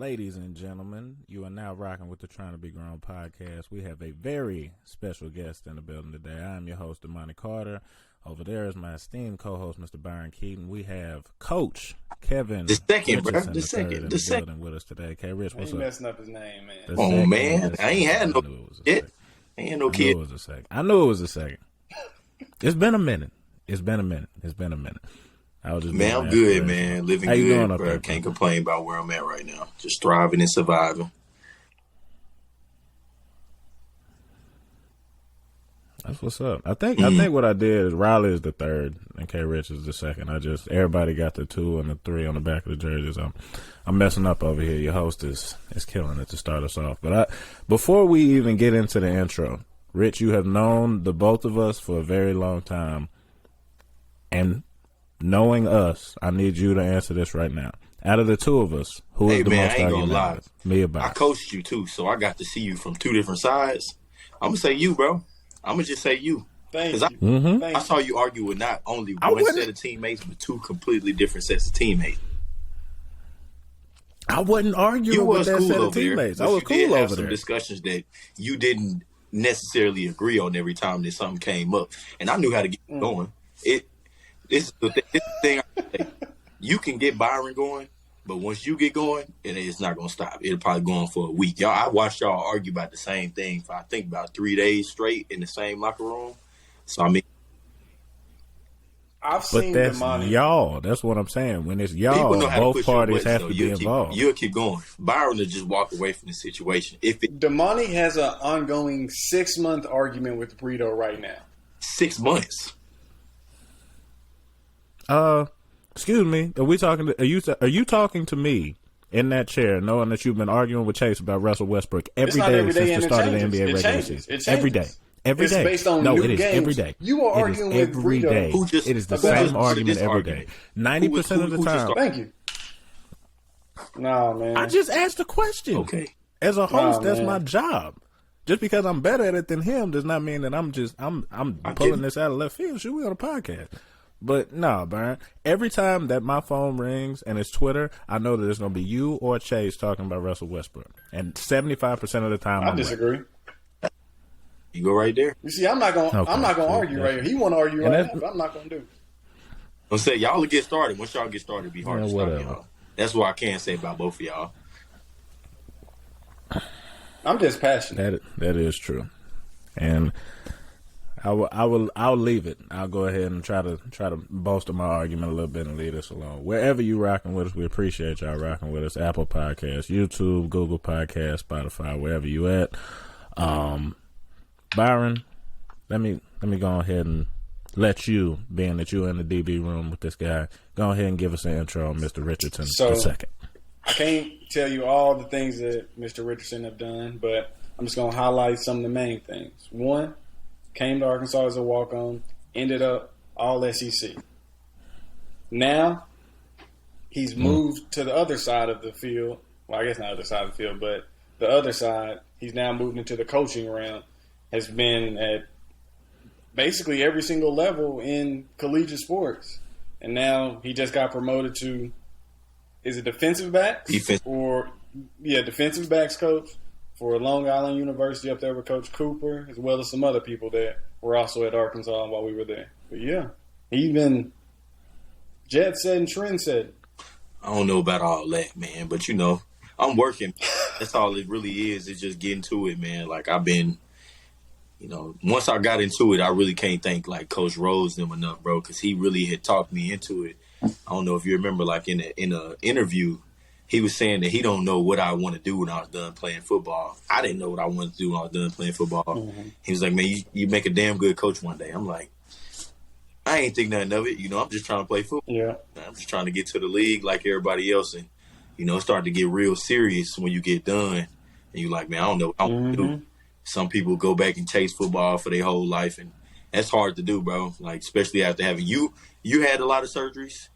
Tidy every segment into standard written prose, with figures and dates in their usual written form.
Ladies and gentlemen, you are now rocking with the Trying to Be Grown podcast. We have a very special guest in the building today. I am your host, Imani Carter. Over there is my esteemed co-host, Mr. Byron Keaton. We have Coach Kevin Richardson II in the building with us today. K. Rich, what's up? Messing up his name, man. Oh, man. I ain't had no kid. I ain't no kid. I knew it was a second. It's been a minute. I was just I'm good, man. Living How you good, doing up bro. there, Can't complain about where I'm at right now. Just thriving and surviving. That's what's up. I think what I did is Riley is the third and K. Rich is the second. Everybody got the 2 and the 3 on the back of the jerseys. I'm messing up over here. Your host is killing it to start us off. But before we even get into the intro, Rich, you have known the both of us for a very long time, and knowing us, I need you to answer this right now. Out of the two of us, who is the most argumentative? Me or Bob? I coached you too, so I got to see you from 2 different sides. I'm gonna say you, bro. I'm gonna just say you. Thank you. I saw you argue with not only one set of teammates, but 2 completely different sets of teammates. I wasn't arguing with that set of teammates. I was cool over there. Some discussions that you didn't necessarily agree on every time that something came up, and I knew how to get going. This is the thing. You can get Byron going, but once you get going, it's not going to stop. It'll probably go on for a week. I watched y'all argue about the same thing for, I think, about 3 days straight in the same locker room. So, I mean. But that's y'all. That's what I'm saying. When it's y'all, both parties have to be involved. You'll keep going. Byron will just walk away from the situation. Damani has an ongoing 6-month argument with Brito right now. 6 months? Excuse me. Are you talking to me in that chair, knowing that you've been arguing with Chase about Russell Westbrook every day since the start of the NBA regular season? Every day. Every day. Based on no, new it is games. every day. You are arguing with every Brito. day. It is the same argument every day. 90% of the time. Thank you. No, man. I just asked a question. Okay. As a host, that's my job. Just because I'm better at it than him does not mean that I'm pulling this out of left field. Should we on a podcast? But no, Byron, every time that my phone rings and it's Twitter, I know that it's going to be you or Chase talking about Russell Westbrook. And 75% of the time, I disagree. Right. You go right there. You see, I'm not going to argue right here. He want to argue right now, but I'm not going to do it. I'll say, y'all will get started. Once y'all get started, it'll be hard to stop y'all. That's what I can say about both of y'all. I'm just passionate. That is true. And I'll leave it. I'll go ahead and try to bolster my argument a little bit and leave this alone. Wherever you rocking with us, we appreciate y'all rocking with us. Apple Podcasts, YouTube, Google Podcasts, Spotify, wherever you at. Byron, let me go ahead and let you, being that you're in the DB room with this guy, go ahead and give us an intro on Mr. Richardson II. I can't tell you all the things that Mr. Richardson have done, but I'm just going to highlight some of the main things. 1, came to Arkansas as a walk-on, ended up all SEC. Now, he's moved to the other side of the field. Well, I guess not the other side of the field, but the other side. He's now moved into the coaching realm. Has been at basically every single level in collegiate sports. And now he just got promoted to, is it defensive backs? Defensive backs coach for Long Island University up there with Coach Cooper, as well as some other people that were also at Arkansas while we were there. But yeah, he's been jet setting, trend setting. I don't know about all that, man, but I'm working. That's all it really is. It's just getting to it, man. Like I've been, once I got into it, I really can't thank like Coach Rose them enough, bro, because he really had talked me into it. I don't know if you remember, like in a interview, he was saying that he don't know what I want to do when I was done playing football. I didn't know what I wanted to do when I was done playing football. Mm-hmm. He was like, man, you make a damn good coach one day. I'm like, I ain't think nothing of it. I'm just trying to play football. Yeah. I'm just trying to get to the league like everybody else. And, it started to get real serious when you get done. And you're like, man, I don't know what I want to do. Some people go back and chase football for their whole life. And that's hard to do, bro. Like, especially after having you had a lot of surgeries.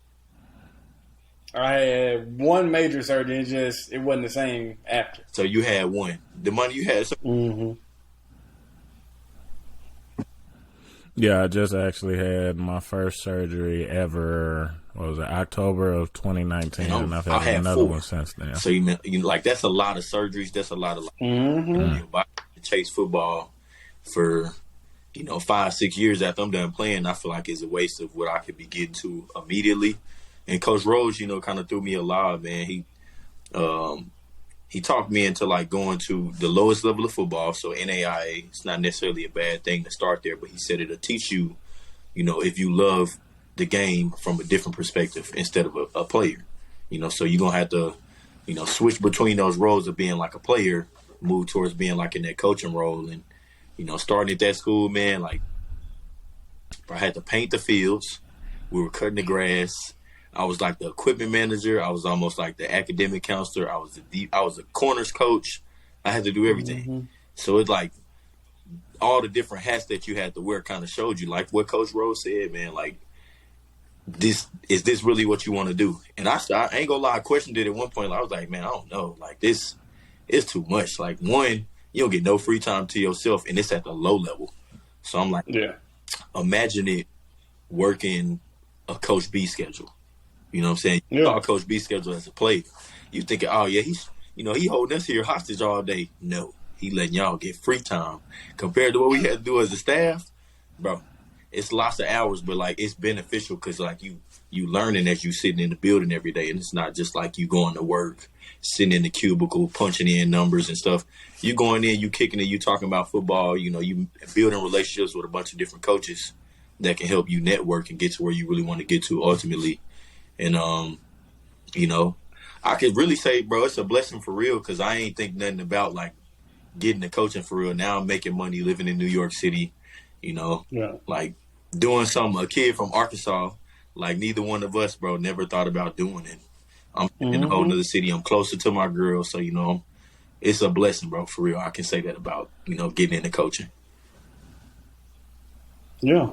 I had one major surgery. It wasn't the same after. So you had one. The money you had. Yeah, I just actually had my first surgery ever what was it, October of 2019, and I've I had had another 4. one since then. So like that's a lot of surgeries. That's a lot of body to chase football for 5-6 years after I'm done playing. I feel like it's a waste of what I could be getting to immediately. And Coach Rose, kind of threw me a lob, man. He talked me into like going to the lowest level of football. So NAIA, it's not necessarily a bad thing to start there, but he said it'll teach you, if you love the game from a different perspective instead of a player. So you're going to have to, switch between those roles of being like a player, move towards being like in that coaching role. And, starting at that school, man, like I had to paint the fields. We were cutting the grass. I was like the equipment manager. I was almost like the academic counselor. I was the corners coach. I had to do everything. So it's like all the different hats that you had to wear kind of showed you, like what Coach Rose said, man, like, is this really what you want to do? And I ain't gonna lie, I questioned it at one point. I was like, man, I don't know. Like, this is too much. Like, one, you don't get no free time to yourself, and it's at the low level. So I'm like, imagine it working a Coach B schedule. You know what I'm saying? You saw Coach B schedule as a player. You thinking, oh yeah, he's he holding us here hostage all day. No, he letting y'all get free time compared to what we had to do as a staff, bro. It's lots of hours, but like it's beneficial because like you learning as you sitting in the building every day, and it's not just like you going to work, sitting in the cubicle, punching in numbers and stuff. You going in, you kicking it, you talking about football. You building relationships with a bunch of different coaches that can help you network and get to where you really want to get to ultimately. And I could really say, bro, it's a blessing for real because I ain't think nothing about like getting the coaching for real. Now I'm making money living in New York City. Like doing something a kid from Arkansas, like neither one of us, bro, never thought about doing it. I'm in a whole nother city. I'm closer to my girl. So, it's a blessing, bro, for real. I can say that about, getting into coaching. Yeah.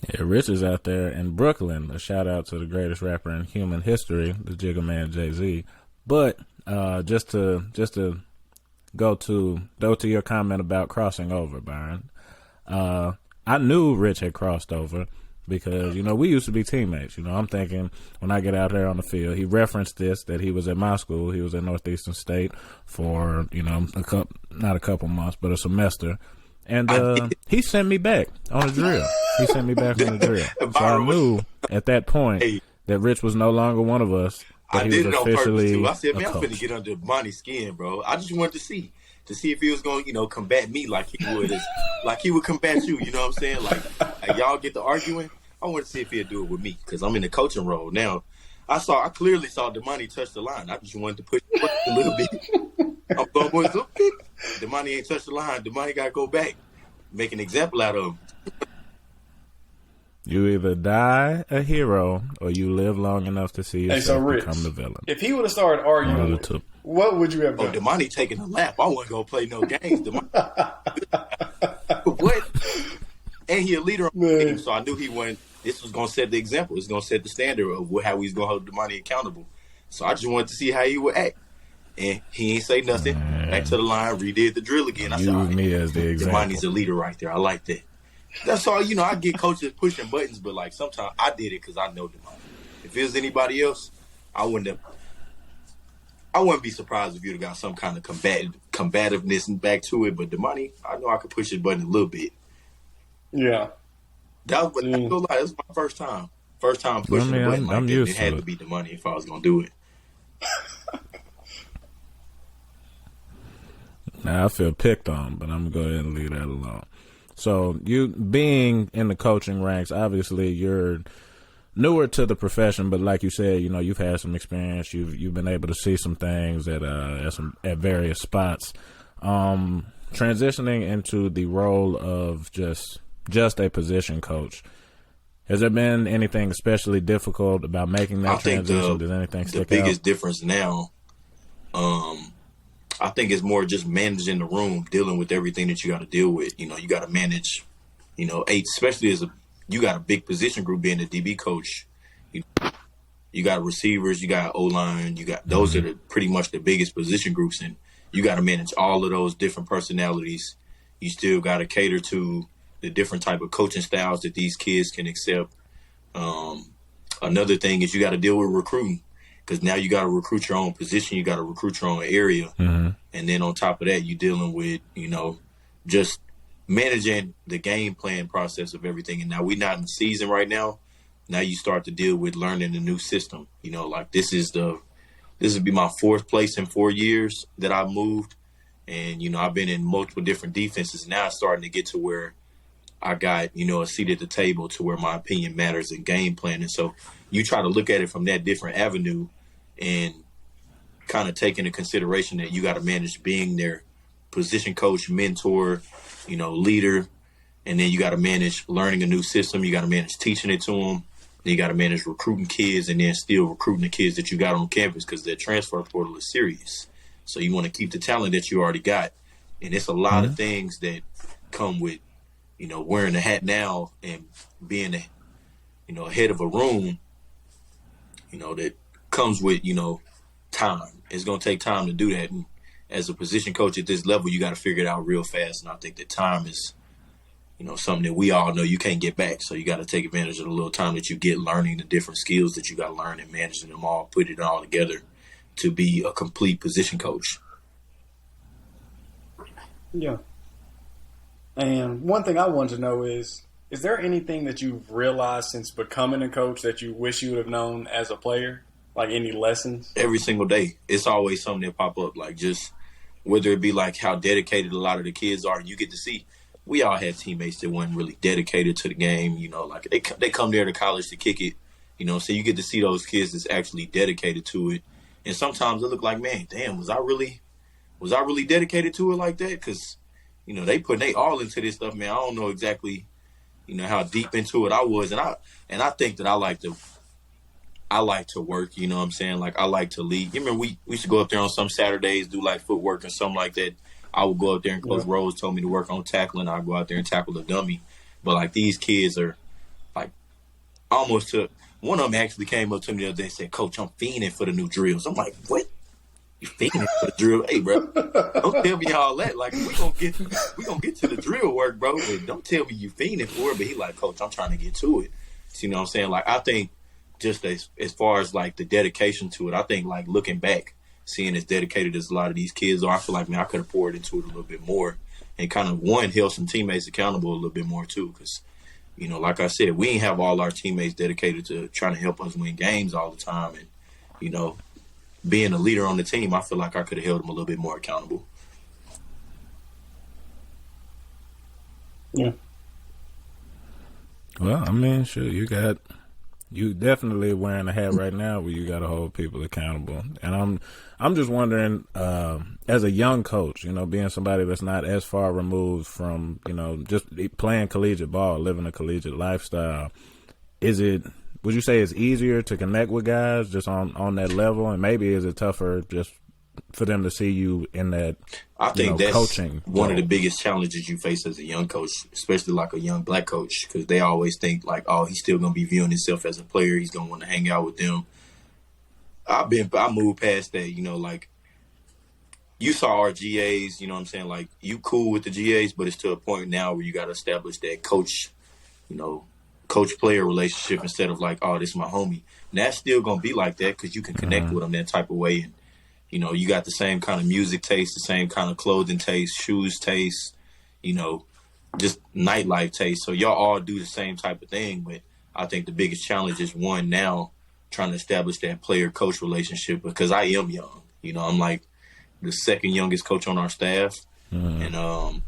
Yeah, Rich is out there in Brooklyn. A shout out to the greatest rapper in human history, the Jigga Man Jay-Z. But just to go to your comment about crossing over, Byron. I knew Rich had crossed over because, we used to be teammates. I'm thinking when I get out there on the field, he referenced this, that he was at my school. He was at Northeastern State for, not a couple months, but a semester. And he sent me back on a drill. He sent me back on a drill. So I knew at that point that Rich was no longer one of us. I did it on purpose, too. I said, man, I'm finna get under Monty's skin, bro. I just wanted to see if he was going to, combat me like he would, like he would combat you. You know what I'm saying? Like y'all get to arguing. I want to see if he'd do it with me because I'm in the coaching role now. I clearly saw Damani touch the line. I just wanted to push a little bit. I'm going, boys, look, Damani ain't touched the line. Damani got to go back, make an example out of him. You either die a hero or you live long enough to see yourself become the villain. If he would have started arguing, what would you have done? Oh, Damani taking a lap. I wasn't going to play no games. What? And he a leader on the team, so I knew this was going to set the example. It's going to set the standard of how he's going to hold Damani accountable. So I just wanted to see how he would act. And he ain't say nothing. Back to the line, redid the drill again. I said, use me as the example. Damani's a leader right there. I like that. That's all. I get coaches pushing buttons, but like sometimes I did it because I know Damani. If it was anybody else, I wouldn't be surprised if you'd have got some kind of combativeness back to it. But Damani, I know I could push his button a little bit. Yeah. That was my first time. First time pushing the button like that. It had to be Damani if I was gonna do it. Now I feel picked on, but I'm gonna go ahead and leave that alone. So you being in the coaching ranks, obviously you're newer to the profession, but like you said, you've had some experience. You've been able to see some things at various spots. Transitioning into the role of just a position coach. Has there been anything especially difficult about making that transition? Did anything stick out? The biggest difference now, I think it's more just managing the room, dealing with everything that you got to deal with. You got to manage, 8, especially you got a big position group being a DB coach. You got receivers, you got O-line, those are pretty much the biggest position groups, and you got to manage all of those different personalities. You still got to cater to the different type of coaching styles that these kids can accept. another thing is you got to deal with recruiting, because now you got to recruit your own position, you got to recruit your own area, and then on top of that, you're dealing with just managing the game plan process of everything. And now we're not in the season right now. Now you start to deal with learning a new system. Like this would be my fourth place in 4 years that I've moved. And, I've been in multiple different defenses. Now it's starting to get to where I got, a seat at the table to where my opinion matters in game plan. And so you try to look at it from that different avenue and kind of take into consideration that you got to manage being their position coach, mentor, leader. And then you got to manage learning a new system. You got to manage teaching it to them. Then you got to manage recruiting kids and then still recruiting the kids that you got on campus, because their transfer portal is serious. So you want to keep the talent that you already got. And it's a lot of things that come with, wearing the hat now and being, head of a room, that comes with, time. It's going to take time to do that. And as a position coach at this level, you got to figure it out real fast. And I think that time is, something that we all know you can't get back. So you got to take advantage of the little time that you get learning the different skills that you got to learn and managing them all, put it all together to be a complete position coach. Yeah. And one thing I wanted to know is there anything that you've realized since becoming a coach that you wish you would have known as a player? Like any lessons? Every single day. It's always something that pop up, like just whether it be like how dedicated a lot of the kids are. You get to see, we all had teammates that weren't really dedicated to the game. Like they come there to college to kick it, so you get to see those kids that's actually dedicated to it. And sometimes it look like, man, damn, was I really dedicated to it like that? Because, they putting they all into this stuff, man. I don't know exactly, how deep into it I was. And I think that I like to work, you know what I'm saying? Like I like to lead. You remember we used to go up there on some Saturdays, do like footwork or something like that. I would go up there and Coach Rose told me to work on tackling. I'd go out there and tackle the dummy. But like these kids are like almost to one of them actually came up to me the other day and said, Coach, I'm fiending for the new drills. I'm like, what? You fiending for the drill? Hey, bro, don't tell me all that. Like, we gonna get to the drill work, bro. But don't tell me you fiending for it. But he like, Coach, I'm trying to get to it. So, you know what I'm saying? Like, I think just as far as like the dedication to it, I think like looking back, seeing as dedicated as a lot of these kids are, I feel like, man, I could have poured into it a little bit more and kind of held some teammates accountable a little bit more too. Because, like I said, we ain't have all our teammates dedicated to trying to help us win games all the time. And, being a leader on the team, I feel like I could have held them a little bit more accountable. Yeah. Well, I mean, sure, you definitely wearing a hat right now where you got to hold people accountable. And I'm just wondering, as a young coach, being somebody that's not as far removed from, just playing collegiate ball, living a collegiate lifestyle, would you say it's easier to connect with guys just on that level? And maybe is it tougher just for them to see you in that, I think that's coaching one of the biggest challenges you face as a young coach, especially like a young black coach, because they always think like, oh, he's still going to be viewing himself as a player. He's going to want to hang out with them. I moved past that, like you saw our GAs, you know what I'm saying? Like you cool with the GAs, but it's to a point now where you got to establish that coach-player relationship instead of like, oh, this is my homie. And that's still going to be like that because you can connect with them that type of way. And, you got the same kind of music taste, the same kind of clothing taste, shoes taste, just nightlife taste. So y'all all do the same type of thing. But I think the biggest challenge is one now trying to establish that player-coach relationship because I am young. I'm like the second youngest coach on our staff. And,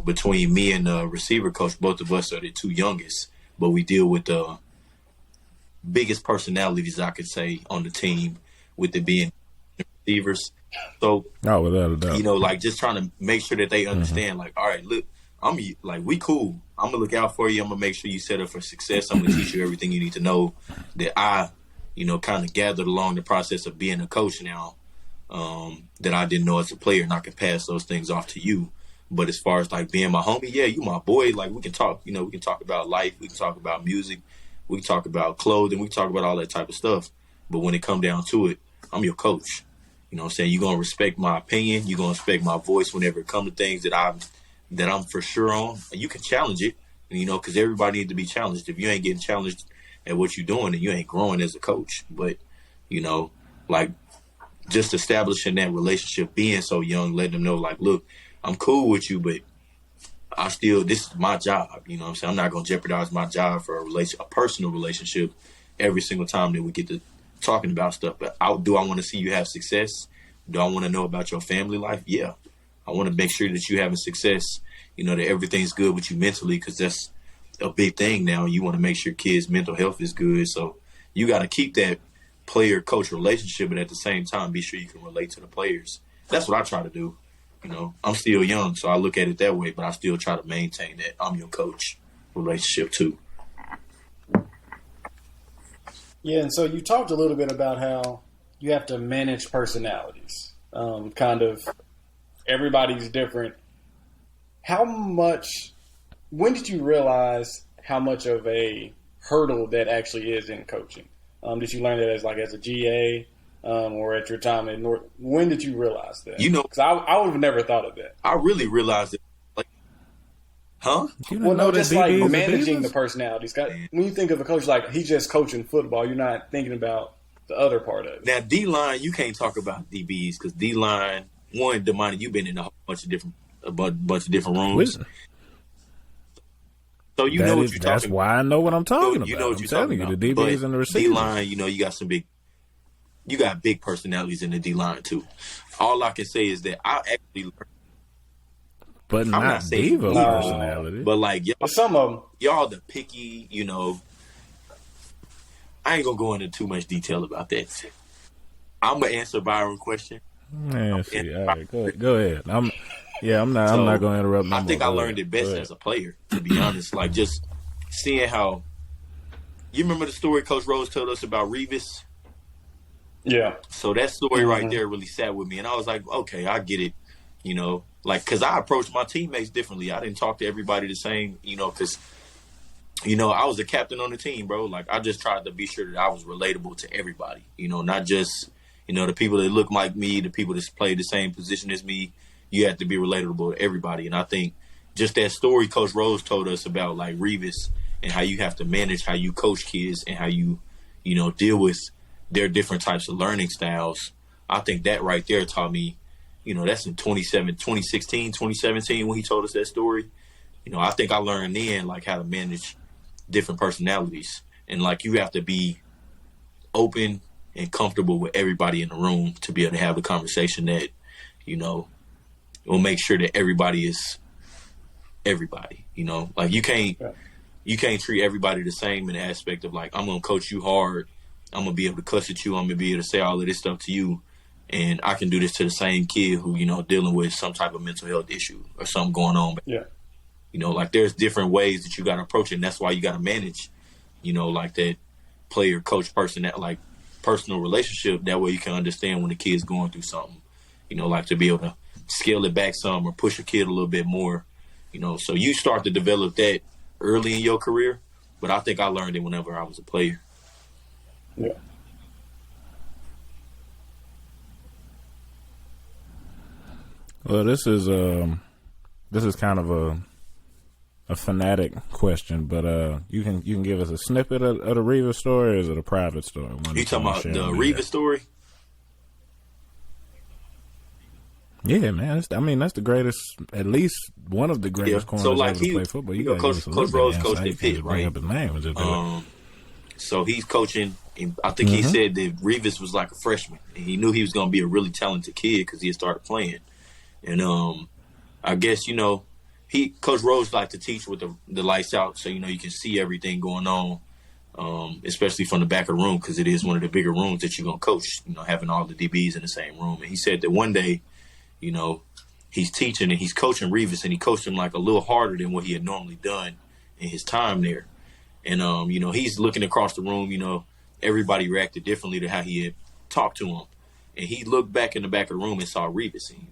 between me and the receiver coach, both of us are the two youngest. But we deal with the biggest personalities, I could say, on the team, with it being receivers. So, without a doubt. Like just trying to make sure that they understand, like, all right, look, we cool. I'm going to look out for you. I'm going to make sure you set up for success. I'm going to teach you everything you need to know that I, kind of gathered along the process of being a coach now that I didn't know as a player, and I can pass those things off to you. But as far as like being my homie, yeah, you my boy. Like we can talk, we can talk about life. We can talk about music. We can talk about clothing. We can talk about all that type of stuff. But when it come down to it, I'm your coach. You know what I'm saying? You're going to respect my opinion. You're going to respect my voice whenever it comes to things that I'm for sure on. And you can challenge it, because everybody needs to be challenged. If you ain't getting challenged at what you're doing, and you ain't growing as a coach. But, you know, like just establishing that relationship, being so young, letting them know, like, look, I'm cool with you, but this is my job. You know what I'm saying? I'm not going to jeopardize my job for a personal relationship every single time that we get to talking about stuff. But do I want to see you have success? Do I want to know about your family life? Yeah. I want to make sure that you're having success, you know, that everything's good with you mentally, because that's a big thing now. You want to make sure kids' mental health is good. So you got to keep that player-coach relationship, but at the same time, be sure you can relate to the players. That's what I try to do. You know, I'm still young, so I look at it that way, but I still try to maintain that I'm your coach relationship too. Yeah, and so you talked a little bit about how you have to manage personalities. Kind of everybody's different. When did you realize how much of a hurdle that actually is in coaching? Did you learn that as a GA or at your time at North? When did you realize that? You know, because I would have never thought of that. I really realized it. Like, huh? Well, no, just like managing the personalities. When you think of a coach, like he's just coaching football, you're not thinking about the other part of it. Now, D-line, you can't talk about DBs because D-line, one, Damani, you've been in a bunch of different rooms. So you know what you're talking about. That's why I know what I'm talking about. You know what you're talking about. The DBs and the receivers. D-line, you know, you got big personalities in the D-line too. All I can say is that I actually learned. But not diva personality. But like, some of them. Y'all the picky, you know. I ain't going to go into too much detail about that. I'm going to answer Byron's question. Man, see, all right, go ahead. I'm not going to interrupt. I think I learned it best as a player, to be honest. Like just seeing how. You remember the story Coach Rose told us about Revis? Yeah. So that story right there really sat with me, and I was like, okay, I get it. You know, like because I approached my teammates differently. I didn't talk to everybody the same. You know, because. You know, I was a captain on the team, bro. Like, I just tried to be sure that I was relatable to everybody. You know, not just, you know, the people that look like me, the people that play the same position as me. You have to be relatable to everybody. And I think just that story Coach Rose told us about, like, Revis and how you have to manage how you coach kids and how you, you know, deal with their different types of learning styles. I think that right there taught me, you know, that's in 2016, 2017 when he told us that story. You know, I think I learned then, like, how to manage different personalities, and like you have to be open and comfortable with everybody in the room to be able to have a conversation that, you know, will make sure that everybody is everybody. You know, like you can't treat everybody the same in the aspect of like, I'm gonna coach you hard, I'm gonna be able to cuss at you, I'm gonna be able to say all of this stuff to you, and I can do this to the same kid who, you know, dealing with some type of mental health issue or something going on. Yeah. You know, like there's different ways that you got to approach it, and that's why you got to manage, you know, like that player-coach person, that like personal relationship. That way you can understand when the kid's going through something, you know, like to be able to scale it back some or push a kid a little bit more, you know. So you start to develop that early in your career, but I think I learned it whenever I was a player. Yeah. Well, this is kind of a fanatic question, but you can give us a snippet of the Revis story, or is it a private story? You talking about the Revis story? Yeah, man. That's the greatest, at least one of the greatest corners ever to play football. You know, Coach Rose coached at Pitt, right? Up his name so he's coaching. I think he said that Revis was like a freshman, and he knew he was going to be a really talented kid because he had started playing. And I guess, you know, Coach Rose liked to teach with the lights out, so, you know, you can see everything going on, especially from the back of the room, because it is one of the bigger rooms that you're going to coach, you know, having all the DBs in the same room. And he said that one day, you know, he's teaching and he's coaching Revis, and he coached him like a little harder than what he had normally done in his time there. And, you know, he's looking across the room, you know, everybody reacted differently to how he had talked to him. And he looked back in the back of the room and saw Revis. And,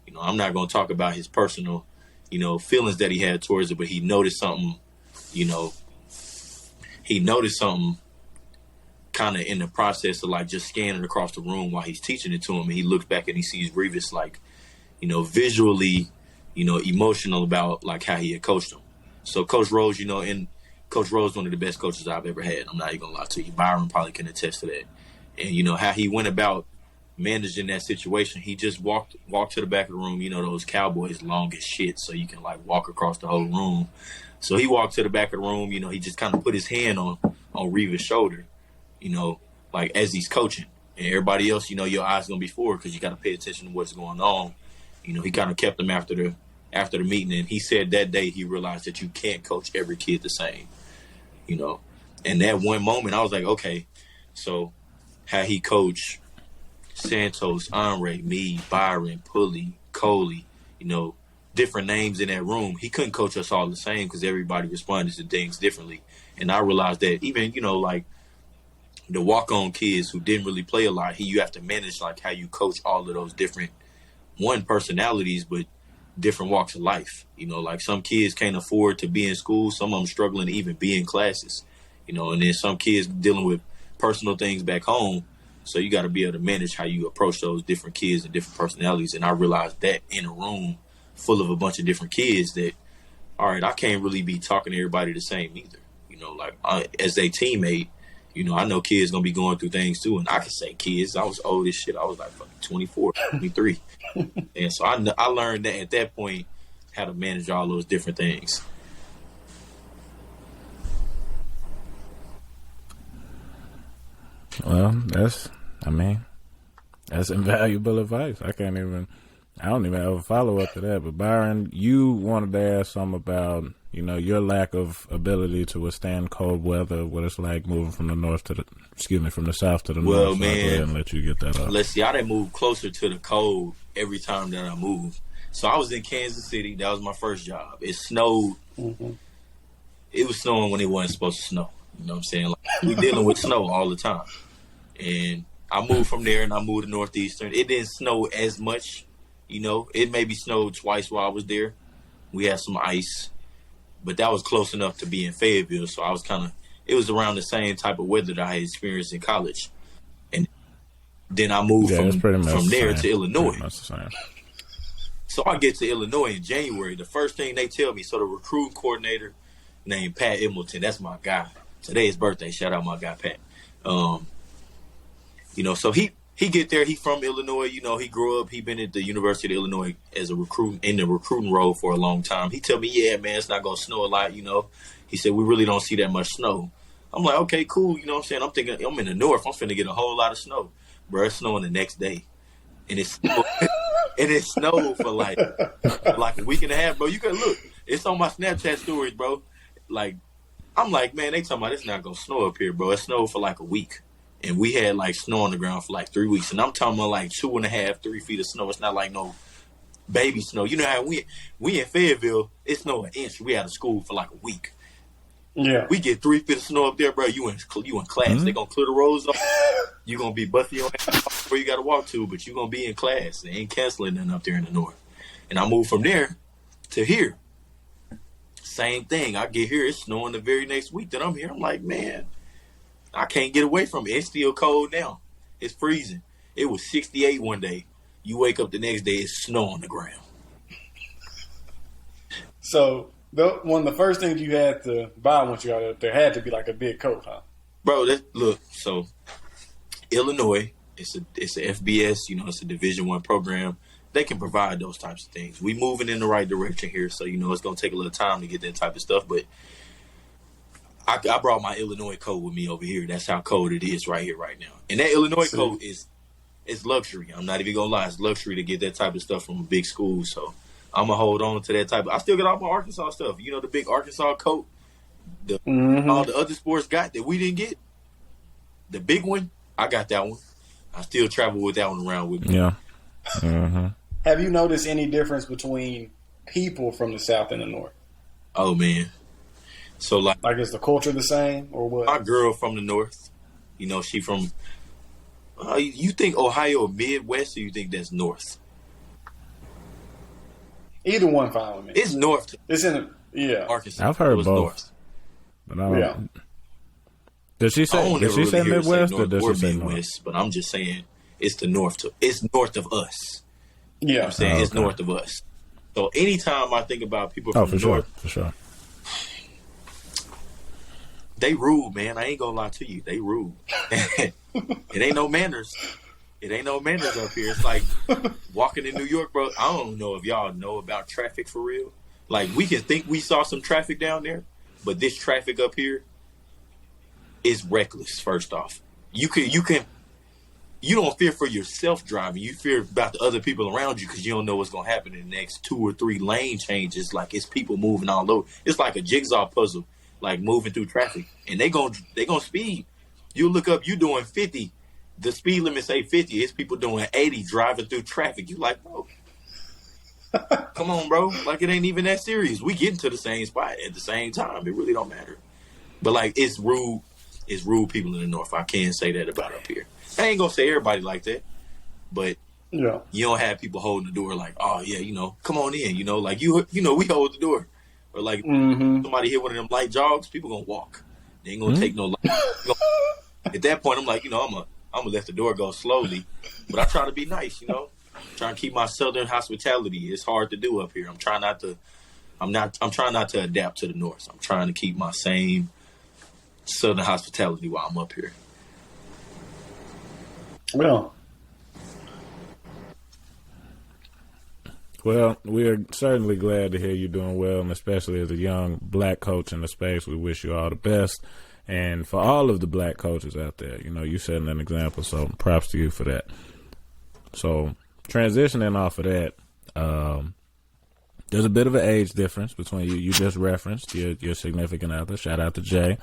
you know, I'm not going to talk about his personal, you know, feelings that he had towards it, but he noticed something, you know, kind of in the process of like just scanning across the room while he's teaching it to him. And he looks back and he sees Revis like, you know, visually, you know, emotional about like how he had coached him. So Coach Rose, you know, in Coach Rose, one of the best coaches I've ever had. I'm not even gonna lie to you. Byron probably can attest to that. And you know how he went about managing that situation. He just walked to the back of the room. You know those Cowboys long as shit, so you can like walk across the whole room. So he walked to the back of the room. You know, he just kind of put his hand on Reva's shoulder. You know, like as he's coaching, and everybody else, you know, your eyes gonna be forward because you got to pay attention to what's going on. You know, he kind of kept them after the meeting, and he said that day he realized that you can't coach every kid the same. You know, and that one moment I was like, okay, so how he coached Santos, Andre, me, Byron, Pulley, Coley, you know, different names in that room. He couldn't coach us all the same because everybody responded to things differently. And I realized that even, you know, like the walk-on kids who didn't really play a lot, you have to manage like how you coach all of those different personalities, but different walks of life. You know, like some kids can't afford to be in school. Some of them struggling to even be in classes, you know, and then some kids dealing with personal things back home. So you got to be able to manage how you approach those different kids and different personalities. And I realized that in a room full of a bunch of different kids that, all right, I can't really be talking to everybody the same either. You know, like as a teammate, you know, I know kids going to be going through things too. And I can say kids, I was old as shit. I was like fucking 24, 23. And so I learned that at that point how to manage all those different things. Well, that's invaluable advice. I don't even have a follow up to that. But Byron, you wanted to ask something about, you know, your lack of ability to withstand cold weather, what it's like moving from the south to the north. Well, so man, I'll go ahead and let you get that up. Let's see, I didn't move closer to the cold every time that I moved. So I was in Kansas City. That was my first job. It snowed. Mm-hmm. It was snowing when it wasn't supposed to snow. You know what I'm saying? Like, we dealing with snow all the time. And I moved from there and I moved to Northeastern. It didn't snow as much, you know. It maybe snowed twice while I was there. We had some ice, but that was close enough to be in Fayetteville. So I was it was around the same type of weather that I had experienced in college. And then I moved from there to Illinois. So I get to Illinois in January. The first thing they tell me, so the recruiting coordinator named Pat Emmleton, that's my guy. Today is birthday. Shout out my guy, Pat. You know, so he get there. He from Illinois. You know, he grew up. He been at the University of Illinois as a in the recruiting role for a long time. He tell me, yeah, man, it's not going to snow a lot, you know. He said, we really don't see that much snow. I'm like, okay, cool. You know what I'm saying? I'm thinking, I'm in the north. I'm finna get a whole lot of snow. Bro, it's snowing the next day. And it snowed for like a week and a half, bro. You can look. It's on my Snapchat stories, bro. Like, I'm like, man, they talking about it's not going to snow up here, bro. It snowed for like a week. And we had like snow on the ground for like 3 weeks. And I'm talking about like 2.5, 3 feet of snow. It's not like no baby snow. You know how we in Fayetteville, it snowed an inch. We out of school for like a week. Yeah. We get 3 feet of snow up there, bro. You in class. Mm-hmm. They going to clear the roads off. You going to be busting your ass where you got to walk to, but you going to be in class. They ain't canceling nothing up there in the north. And I moved from there to here. Same thing. I get here, it's snowing the very next week that I'm here. I'm like, man, I can't get away from it. It's still cold now. It's freezing. It was 68 one day. You wake up the next day, it's snow on the ground. So one of the first things you had to buy once you got up there had to be like a big coat, huh? Bro, look, so Illinois, it's a FBS, you know, it's a Division I program. They can provide those types of things. We moving in the right direction here, so, you know, it's going to take a little time to get that type of stuff, but I brought my Illinois coat with me over here. That's how cold it is right here, right now. And that Illinois coat is luxury. I'm not even going to lie. It's luxury to get that type of stuff from a big school, so I'm going to hold on to that type. I still get all my Arkansas stuff. You know, the big Arkansas coat all the other sports got that we didn't get? The big one, I got that one. I still travel with that one around with me. Yeah. Mm-hmm. Have you noticed any difference between people from the South and the North? Oh, man. So, like is the culture the same or what? My girl from the North, you know, she from, you think Ohio Midwest or you think that's North? Either one fine with me. It's North. It's in Arkansas. I've heard both. North. But I don't, Did she say Midwest or did she say Midwest? But I'm just saying it's the North. It's north of us. Yeah. You know what I'm saying? It's north of us. So anytime I think about people from the North. For sure. They rude, man. I ain't gonna lie to you. They rude. It ain't no manners. It ain't no manners up here. It's like walking in New York, bro. I don't know if y'all know about traffic for real. Like, we can think we saw some traffic down there, but this traffic up here is reckless. First off, you don't fear for yourself driving. You fear about the other people around you because you don't know what's gonna happen in the next 2 or 3 lane changes. Like, it's people moving all over. It's like a jigsaw puzzle, like moving through traffic, and they gonna speed. You look up, you doing 50. The speed limit say 50. It's people doing 80 driving through traffic. You like, bro, come on, bro. Like, it ain't even that serious. We getting to the same spot at the same time. It really don't matter. But like, it's rude. It's rude people in the North. I can't say that about up here. I ain't gonna say everybody like that, but you don't have people holding the door like, oh yeah, come on in, like we hold the door, or like somebody hit one of them light jogs, people gonna walk. They ain't gonna take no light. At that point, I'm like, I'm gonna let the door go slowly, but I try to be nice, trying to keep my Southern hospitality. It's hard to do up here. I'm trying not to adapt to the North. I'm trying to keep my same Southern hospitality while I'm up here. Well, we are certainly glad to hear you doing well, and especially as a young black coach in the space, we wish you all the best. And for all of the black coaches out there, you setting an example, so props to you for that. So transitioning off of that, there's a bit of an age difference between you. You just referenced your significant other. Shout out to Jay.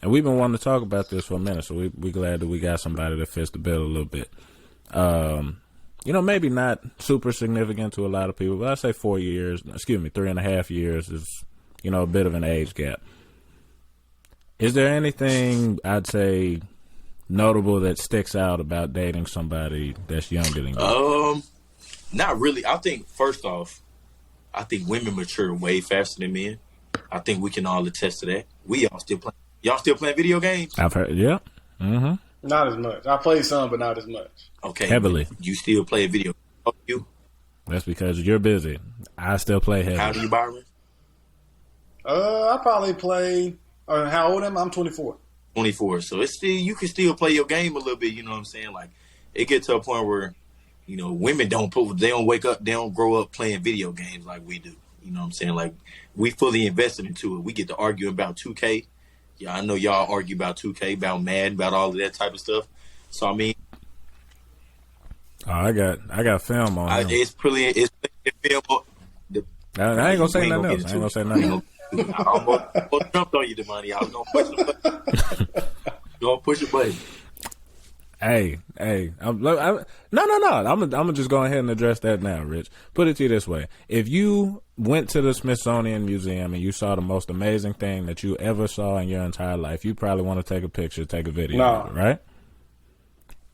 And we've been wanting to talk about this for a minute, so we're glad that we got somebody that fits the bill a little bit. Maybe not super significant to a lot of people, but I'd say 3.5 years is, a bit of an age gap. Is there anything, I'd say, notable that sticks out about dating somebody that's younger than you? Not really. I think, first off, women mature way faster than men. I think we can all attest to that. Y'all still playing video games? I've heard, yeah. Mm-hmm. Not as much. I play some, but not as much. Okay. Heavily. You still play video games? You? That's because you're busy. I still play heavily. How do you, Byron? I probably play. How old am I? I'm 24. 24. So it's still, you can still play your game a little bit. You know what I'm saying? Like, it gets to a point where, women they don't wake up, they don't grow up playing video games like we do. You know what I'm saying? Like, we fully invested into it. We get to argue about 2K. Yeah, I know y'all argue about 2K, about Madden, about all of that type of stuff. So, I mean, I got film on him. It's pretty film. I ain't gonna say nothing else. I ain't gonna say nothing. I almost jumped on you, Damani. I was gonna push the button. Gonna push the button. Hey, no. I'm gonna just go ahead and address that now, Rich. Put it to you this way: if you went to the Smithsonian Museum and you saw the most amazing thing that you ever saw in your entire life, you probably want to take a picture, take a video, of it, right?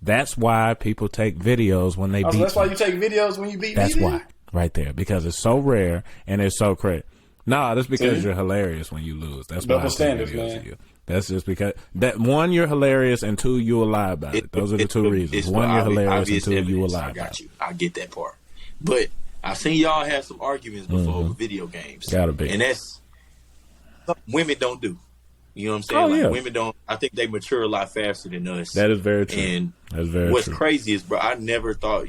That's why people take videos when they beat. That's why you take videos when you beat. That's why, right there, because it's so rare and it's so crazy. Nah, that's because you're hilarious when you lose. That's why I take videos of you. That's just because that, one, you're hilarious, and two, you will lie about it. Those are the two reasons. One, you're hilarious, and two, you will lie about it. I got you. I get that part. But I've seen y'all have some arguments before with video games. Gotta be. And that's something women don't do. You know what I'm saying? Oh, yeah. Women don't, I think they mature a lot faster than us. That is very true. And that's very what's true. crazy is, bro, I never thought,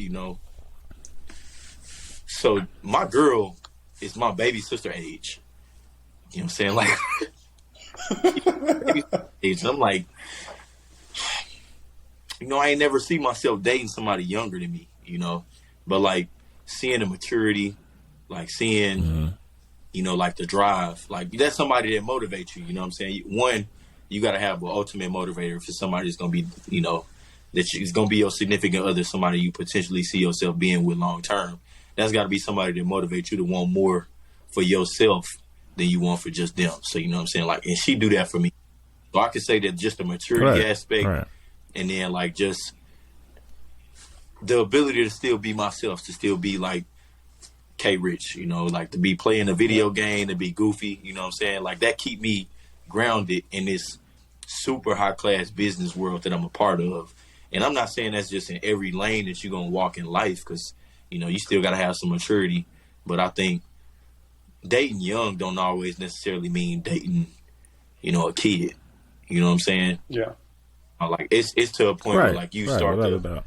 so my girl is my baby sister age. You know what I'm saying? Like, and I'm like, I ain't never see myself dating somebody younger than me, but like seeing the maturity, like seeing, like the drive, like that's somebody that motivates you. You know what I'm saying? One, you got to have an ultimate motivator for somebody that's going to be, that's going to be your significant other, somebody you potentially see yourself being with long term. That's got to be somebody that motivates you to want more for yourself than you want for just them. So, you know what I'm saying? Like, and she do that for me. So I could say that just the maturity aspect, and then like just the ability to still be myself, to still be like K Rich, like to be playing a video game, to be goofy, you know what I'm saying? Like that keep me grounded in this super high class business world that I'm a part of. And I'm not saying that's just in every lane that you're going to walk in life, because, you still got to have some maturity. But I think dating young don't always necessarily mean dating a kid. You know what I'm saying? Yeah. Like it's to a point where like you start to,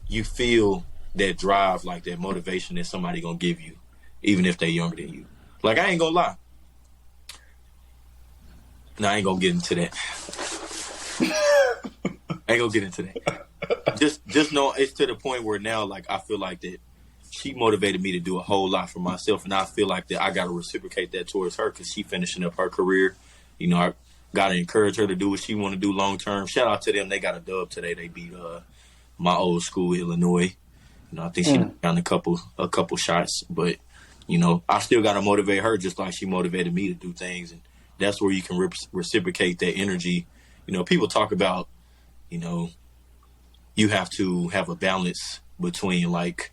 you feel that drive, like that motivation that somebody gonna give you, even if they're younger than you. Like I ain't gonna lie. No, I ain't gonna get into that. I ain't gonna get into that. Just know it's to the point where now, like I feel like that she motivated me to do a whole lot for myself, and I feel like that I gotta reciprocate that towards her because she finishing up her career. I gotta encourage her to do what she want to do long term. Shout out to them; they got a dub today. They beat my old school, Illinois. I think she down a couple shots, but I still gotta motivate her just like she motivated me to do things, and that's where you can reciprocate that energy. People talk about, you have to have a balance between like,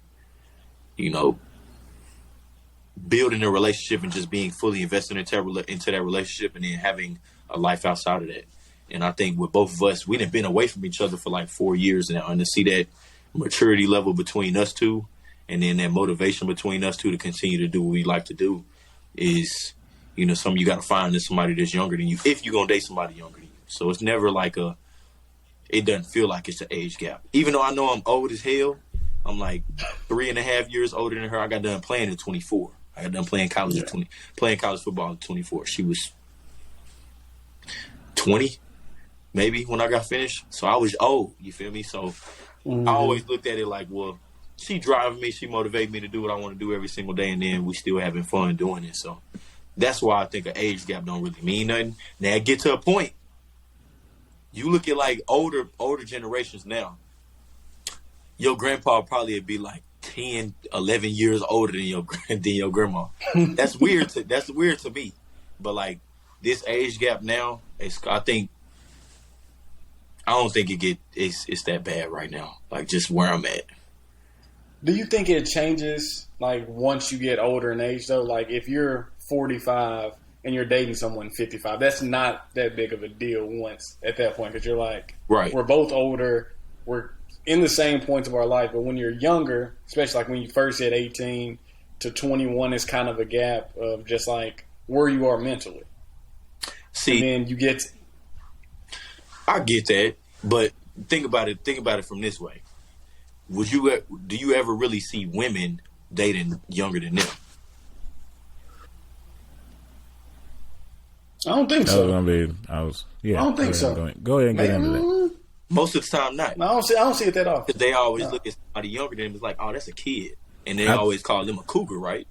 building a relationship and just being fully invested into that relationship, and then having a life outside of that. And I think with both of us, we done been away from each other for like 4 years now, and to see that maturity level between us two, and then that motivation between us two to continue to do what we like to do is, something you got to find in somebody that's younger than you, if you're going to date somebody younger than you. So it's never like it doesn't feel like it's an age gap. Even though I know I'm old as hell, I'm like 3.5 years older than her. I got done playing at 24. I got done playing college playing college football at 24. She was 20, maybe, when I got finished. So I was old, you feel me? So I always looked at it like, well, she driving me, she motivated me to do what I want to do every single day, and then we still having fun doing it. So that's why I think an age gap don't really mean nothing. Now, get to a point. You look at like older generations now. Your grandpa probably would be like 10, 11 years older than your grandma. That's weird to me. But like this age gap now, I don't think it's that bad right now. Like just where I'm at. Do you think it changes like once you get older in age though? Like if you're 45 and you're dating someone 55, that's not that big of a deal once at that point, because you're like, right, we're both older, we're in the same points of our life. But when you're younger, especially like when you first hit 18 to 21, is kind of a gap of just like where you are mentally. See, and then you get. I get that, but think about it from this way: do you ever really see women dating younger than them? I don't think so. I don't think so. Go ahead and get into that. Most of the time, not. No, I don't see it that often. They always look at somebody younger than them as like, oh, that's a kid, and they always call them a cougar, right?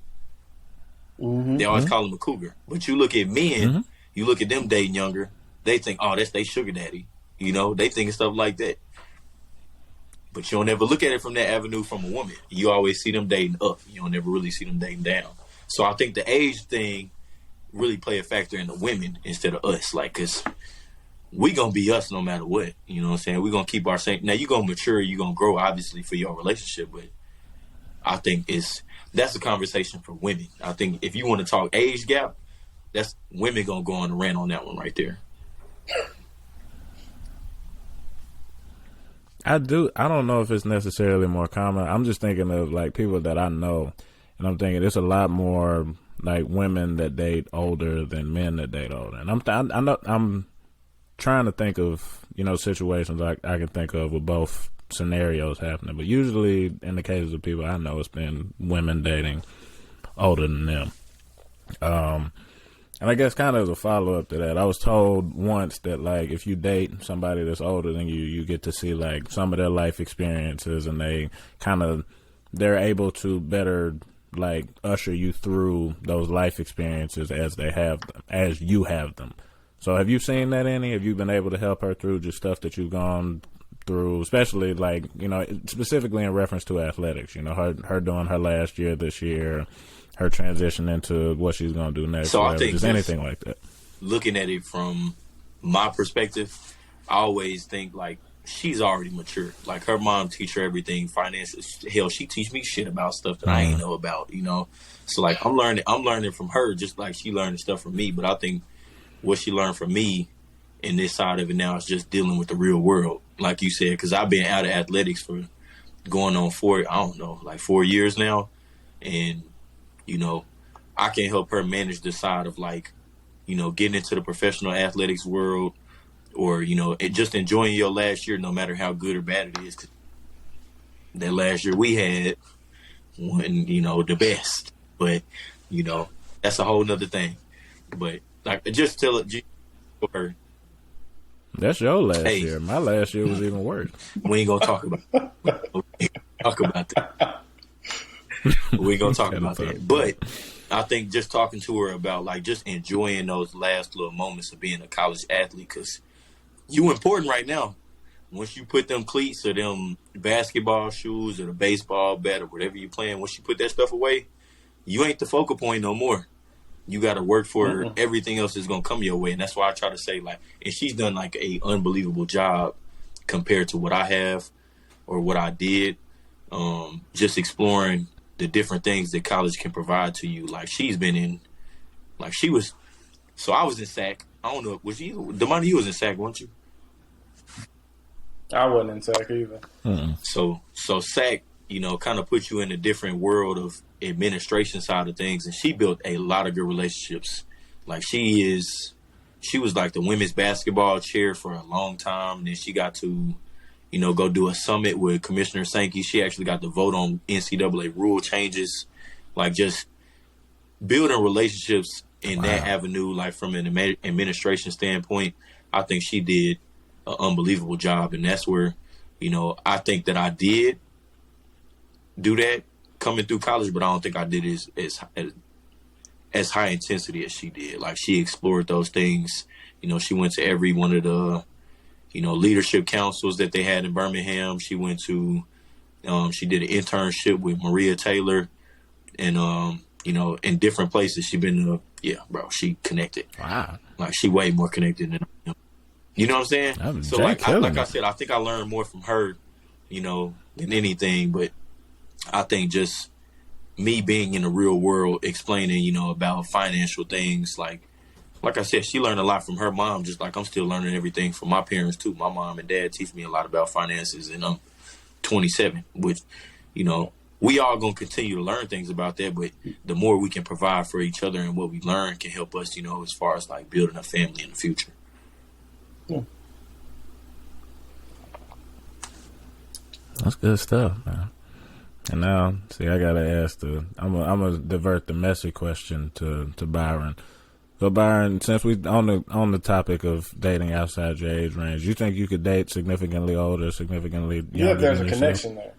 Mm-hmm. They always call them a cougar. But you look at men, you look at them dating younger, they think, oh, that's they sugar daddy. They think stuff like that. But you don't ever look at it from that avenue from a woman. You always see them dating up. You don't ever really see them dating down. So I think the age thing really play a factor in the women instead of us. Like, because we going to be us no matter what. You know what I'm saying? We're going to keep our same. Now, you're going to mature. You're going to grow, obviously, for your relationship. But I think that's a conversation for women. I think if you want to talk age gap, that's women going to go on the rant on that one right there. I don't know if it's necessarily more common. I'm just thinking of like people that I know, and I'm thinking it's a lot more like women that date older than men that date older. And I'm trying to think of situations I can think of with both scenarios happening. But usually in the cases of people I know, it's been women dating older than them. And I guess kind of as a follow-up to that, I was told once that, like, if you date somebody that's older than you get to see, like, some of their life experiences, and they're able to better, like, usher you through those life experiences as you have them. So have you seen that, Annie? Have you been able to help her through just stuff that you've gone through, especially, like, specifically in reference to athletics, her doing her last year this year, her transition into what she's going to do next. So I think just anything like that. Looking at it from my perspective, I always think like she's already mature. Like her mom teach her everything, finances. Hell, she teach me shit about stuff that I ain't know about, So like I'm learning from her just like she learning stuff from me. But I think what she learned from me in this side of it now is just dealing with the real world, like you said, because I've been out of athletics for going on 4 years now, and I can help her manage the side of like, getting into the professional athletics world, or, just enjoying your last year, no matter how good or bad it is. 'Cause that last year we had wasn't, the best. But, that's a whole nother thing. But, like, just tell it her. That's your last year. My last year was even worse. We ain't going to talk about that. We ain't going to talk about that. But I think just talking to her about, like, just enjoying those last little moments of being a college athlete, because you important right now. Once you put them cleats or them basketball shoes or the baseball bat or whatever you playing, once you put that stuff away, you ain't the focal point no more. You got to work for everything else that's going to come your way. And that's why I try to say, like, and she's done, like, a unbelievable job compared to what I have or what I did, just exploring the different things that college can provide to you. Like, she's been in, like, so I was in SAC. I don't know, Damani, you was in SAC, weren't you? I wasn't in SAC either. So SAC, kind of put you in a different world of administration side of things, and she built a lot of good relationships. Like, she was like the women's basketball chair for a long time. And then she got to, go do a summit with Commissioner Sankey. She actually got to vote on NCAA rule changes, like just building relationships in that avenue. Like, from an administration standpoint, I think she did an unbelievable job. And that's where, I think that I did do that coming through college, but I don't think I did as high intensity as she did. Like, she explored those things. She went to every one of the, leadership councils that they had in Birmingham. She went to, she did an internship with Maria Taylor, and, in different places. She been to, she connected. Wow. Like, she way more connected than, you know what I'm saying? So, like I said, I think I learned more from her, than anything. But I think just me being in the real world, explaining, about financial things, like I said, she learned a lot from her mom, just like I'm still learning everything from my parents too. My mom and dad teach me a lot about finances, and I'm 27, which, we all gonna continue to learn things about that. But the more we can provide for each other and what we learn can help us, as far as like building a family in the future. Yeah. That's good stuff, man. And now, see, I gotta ask I'm gonna divert the messy question to Byron. So, Byron, since we on the topic of dating outside your age range, you think you could date significantly older, significantly younger? Yeah, there's than a yourself? connection there.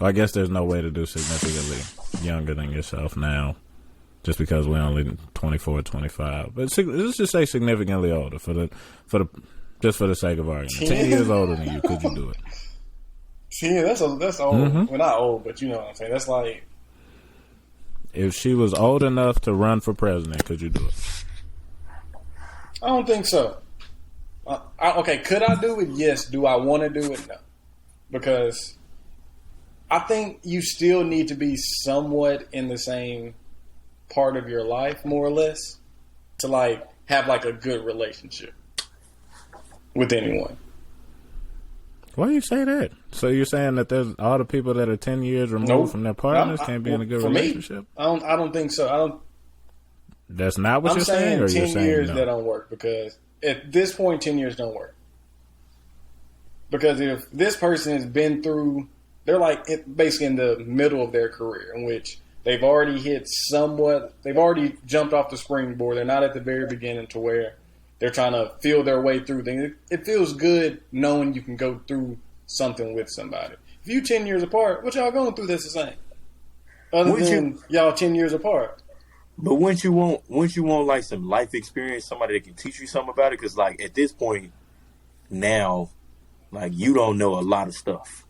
Well, I guess there's no way to do significantly younger than yourself now, just because we're only 24, 25. But let's just say significantly older for the sake of argument. 10 years older than you, could you do it? Yeah, that's old. Well, not old, but you know what I'm saying. That's like, if she was old enough to run for president, could you do it? I don't think so. Okay, could I do it? Yes. Do I want to do it? No. Because I think you still need to be somewhat in the same part of your life, more or less, to like have like a good relationship with anyone. Why do you say that? So you're saying that there's all the people that are 10 years removed from their partners can't be in a good relationship? I don't think so. That's not what I'm you're saying, or 10 you're saying years no? that don't work, because at this point, 10 years don't work. Because if this person has been through, they're like basically in the middle of their career, in which they've already they've already jumped off the springboard. They're not at the very beginning to where they're trying to feel their way through things. It feels good knowing you can go through something with somebody. If you 10 years apart, what y'all going through that's the same? Other than y'all 10 years apart. But wouldn't you want like some life experience, somebody that can teach you something about it? Because like at this point now, like you don't know a lot of stuff.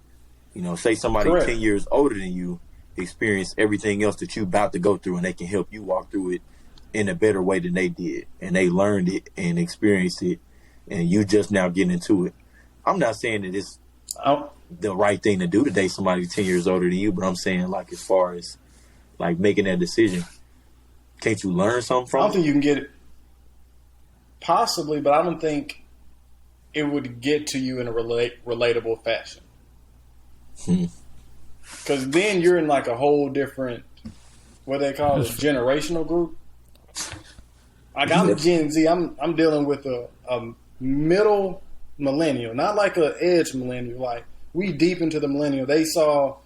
Say somebody Correct. 10 years older than you experience everything else that you about to go through, and they can help you walk through it in a better way than they did, and they learned it and experienced it, and you just now getting into it. I'm not saying that it's the right thing to do to date somebody 10 years older than you, but I'm saying like as far as like making that decision, can't you learn something from it? I don't think you can get it. Possibly, but I don't think it would get to you in a relatable fashion. Because then you're in like a whole different, what they call it, generational group. Like I'm Gen Z. I'm dealing with a middle millennial, not like a edge millennial. Like we deep into the millennial. They saw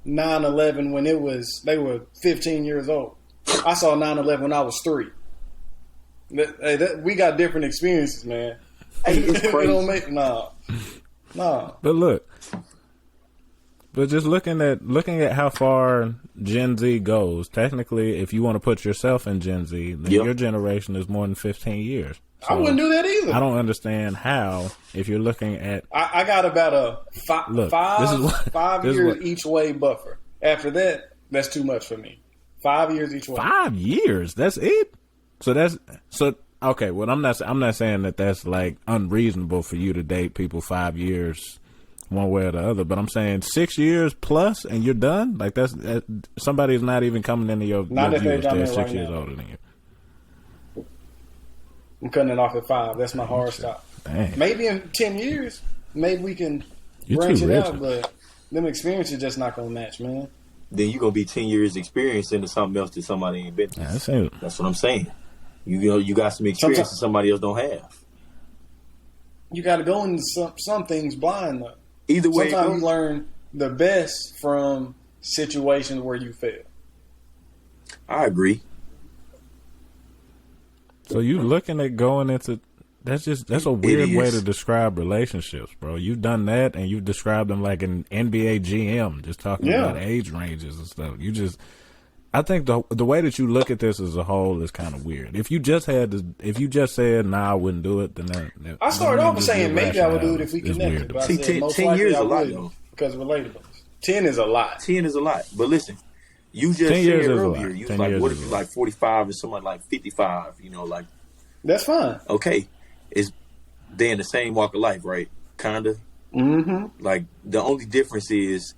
9/11 when they were 15 years old. I saw 9/11 when I was 3. We got different experiences, man. Hey, it's It crazy. don't make no. But look, but just looking at how far Gen Z goes, technically, if you want to put yourself in Gen Z, then Yep. your generation is more than 15 years. I wouldn't do that either. I don't understand how, if you're looking at, I got about a Look, this is what- 5 this is years what- each way buffer. After that, that's too much for me. 5 years each way. 5 years, that's it. So okay. Well, I'm not saying that that's like unreasonable for you to date people 5 years one way or the other, but I'm saying 6 years plus and you're done. Like that somebody's not even coming into your Not if views. they're They're right 6 years now. older than you. I'm cutting it off at 5. That's my hard stop. Dang. Maybe in 10 years, maybe we can You're branch too it rich. out, but them experiences just not gonna match, man. Then you're gonna be 10 years experience into something else that somebody ain't been through. Yeah, that's it. That's what I'm saying. You know, you got some experience that Sometimes- somebody else don't have. You got to go into some things blind though. Either way, it Sometimes goes. you learn the best from situations where you fail. I agree. So you looking at going into that's a weird is. way to describe relationships, bro. You've done that and you've described them like an NBA GM, just talking Yeah. about age ranges and stuff. I think the way that you look at this as a whole is kind of weird. If you just said, nah, I wouldn't do it, then that I started off with just saying maybe I would do it if we is connected, weird. but I See, said 10 most 10 likely years I a lot, wouldn't though. because relatable. 10 is a lot. 10 is a lot. But listen, you just 10 said years is a earlier, lot. you 10 was like, years what is if a you lot. like 45 and someone like 55? You know, like, That's fine. okay, they in the same walk of life, right? Kinda. Mm-hmm. Like the only difference is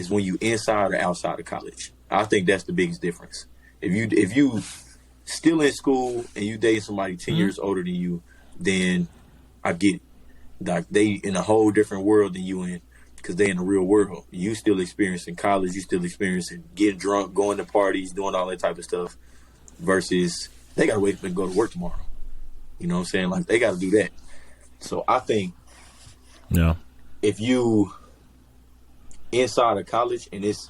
when you inside or outside of college. I think that's the biggest difference. If you still in school and you date somebody 10 years older than you, then I get it. Like they in a whole different world than you in, because they in the real world. You still experiencing college. You still experiencing getting drunk, going to parties, doing all that type of stuff. Versus they gotta wait and go to work tomorrow. You know what I'm saying? Like they gotta do that. So I think Yeah. if you inside of college and it's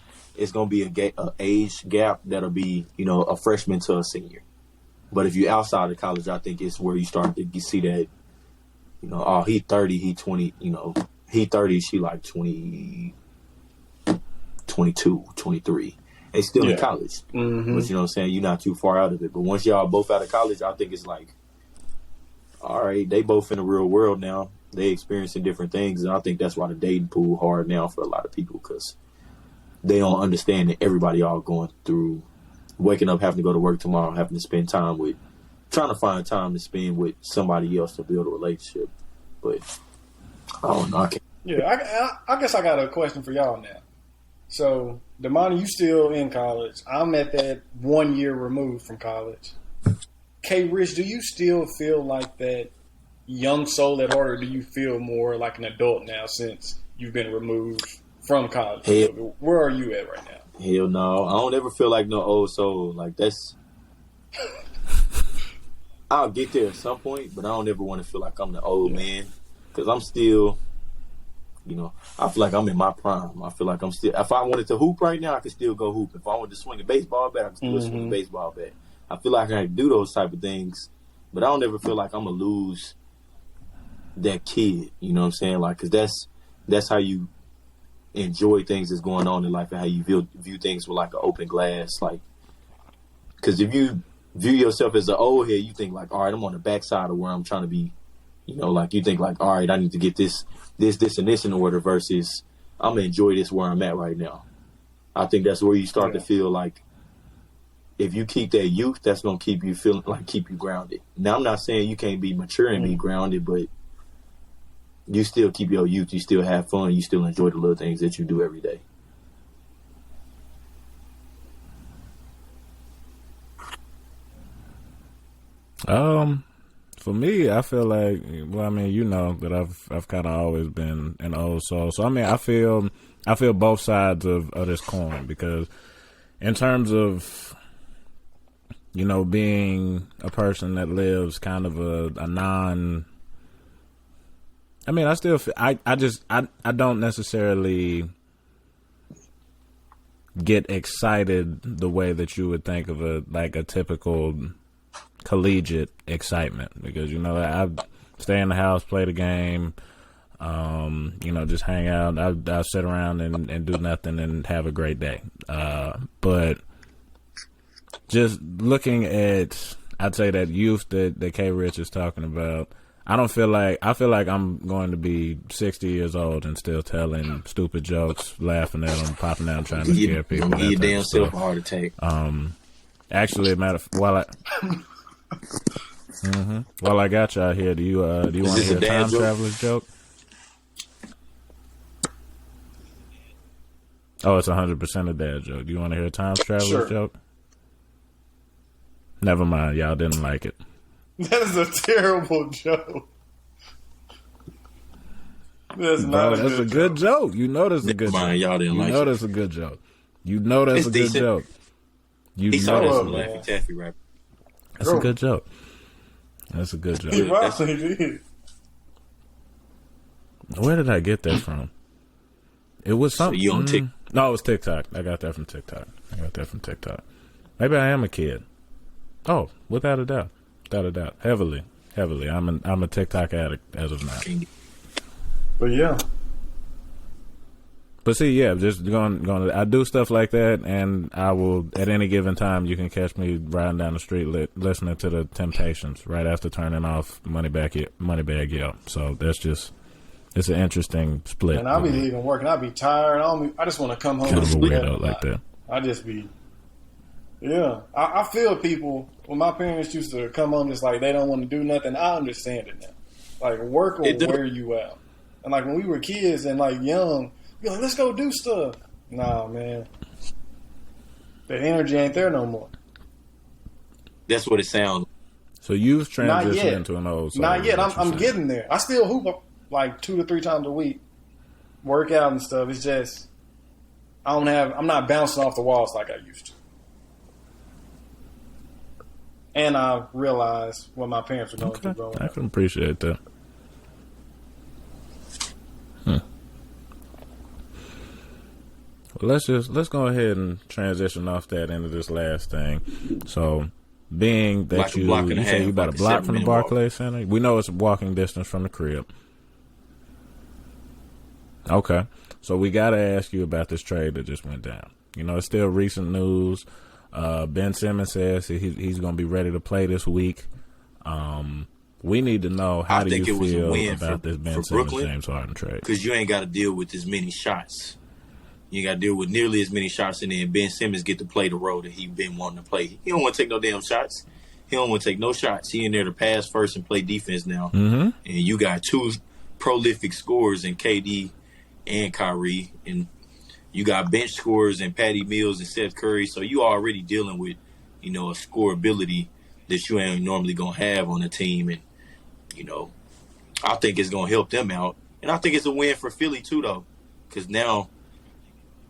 gonna be a age gap that'll be, you know, a freshman to a senior. But if you outside of college, I think it's where you start to see that, you know, oh, he 30, he 20, you know, he 30, she like 20, 22, 23. They still in college. Mm-hmm. But you know what I'm saying? You're not too far out of it. But once y'all both out of college, I think it's like, all right, they both in the real world now. They experiencing different things. And I think that's why the dating pool hard now for a lot of people, because they don't understand that everybody all going through waking up, having to go to work tomorrow, having to spend time with, trying to find time to spend with somebody else to build a relationship. But I don't know. I can't. Yeah, I guess I got a question for y'all now. So, Damani, you still in college. I'm at that 1 year removed from college. K. Rich, do you still feel like that young soul at heart, or do you feel more like an adult now since you've been removed from college? Hell. Where are you at right now? Hell no. I don't ever feel like no old soul. Like that's. I'll get there at some point, but I don't ever want to feel like I'm the old man, because I'm still, you know, I feel like I'm in my prime. I feel like I'm still, if I wanted to hoop right now, I could still go hoop. If I wanted to swing a baseball bat, I could still swing a baseball bat. I feel like I can do those type of things, but I don't ever feel like I'm going to lose that kid. You know what I'm saying? Like, because that's how you enjoy things that's going on in life and how you view things with like an open glass. Like, because if you view yourself as an old head, you think like, all right, I'm on the backside of where I'm trying to be. You know, like you think like, all right, I need to get this, and this in order, versus I'm gonna enjoy this where I'm at right now. I think that's where you start to feel like, if you keep that youth, that's gonna keep you feeling like, keep you grounded. Now, I'm not saying you can't be mature and be grounded, but you still keep your youth. You still have fun. You still enjoy the little things that you do every day. For me, I feel like, well, I mean, you know that I've kind of always been an old soul. So I mean, I feel both sides of this coin, because in terms of you know, being a person that lives kind of a non. I mean, I still feel, I don't necessarily get excited the way that you would think of a typical collegiate excitement, because, you know, I stay in the house, play the game, you know, just hang out. I'll sit around and do nothing and have a great day. But just looking at, I'd say that youth that K. Rich is talking about, I feel like I'm going to be 60 years old and still telling stupid jokes, laughing at them, popping out, trying to scare people. Give your damn self a heart attack. Actually, while I got y'all here, do you want to hear a time traveler's joke? Oh, it's 100% a dad joke. Do you want to hear a time traveler's joke? Never mind, y'all didn't like it. That is a terrible joke. That's a good joke. You know that's a good joke. Y'all didn't like it. You know that's a good joke. You know that's a good joke. He saw that some Laffy Taffy rapper. That's a good joke. That's a good joke. He probably did. Where did I get that from? It was something. So you on TikTok? No, it was TikTok. I got that from TikTok. Maybe I am a kid. Oh, without a doubt. Heavily. I'm a TikTok addict as of now. But yeah. But see, yeah, just going. I do stuff like that, and I will, at any given time, you can catch me riding down the street listening to the Temptations right after turning off Moneybag Yo. So that's just, it's an interesting split. And I'll be leaving work, and I'll be tired. I just want to come home. Kind of a weirdo like that. I just be, yeah. I feel people, when my parents used to come home just like they don't want to do nothing, I understand it now. Like, work will wear you out. And like when we were kids and like young, you're like, let's go do stuff. Nah, man. That energy ain't there no more. That's what it sounds. So you've transitioned into an old soul. Not yet. I'm getting there. I still hoop like 2 to 3 times a week. Work out and stuff. It's just I'm not bouncing off the walls like I used to. And I realized what my parents were going through growing up. I can appreciate that. Well, let's go ahead and transition off that into this last thing. So, being that like you say you about a block from the Barclays Center, we know it's walking distance from the crib. Okay, so we got to ask you about this trade that just went down. You know, it's still recent news. Ben Simmons says he's going to be ready to play this week. We need to know, how do you feel about this Ben Simmons James Harden trade? Because you ain't got to deal with as many shots. You got to deal with nearly as many shots, and then Ben Simmons get to play the role that he been wanting to play. He don't want to take no damn shots. He don't want to take no shots. He in there to pass first and play defense now. Mm-hmm. And you got 2 prolific scorers in KD and Kyrie, and you got bench scorers in Patty Mills and Seth Curry. So you already dealing with, you know, a scoreability that you ain't normally gonna have on a team, and you know, I think it's gonna help them out, and I think it's a win for Philly too, though, because now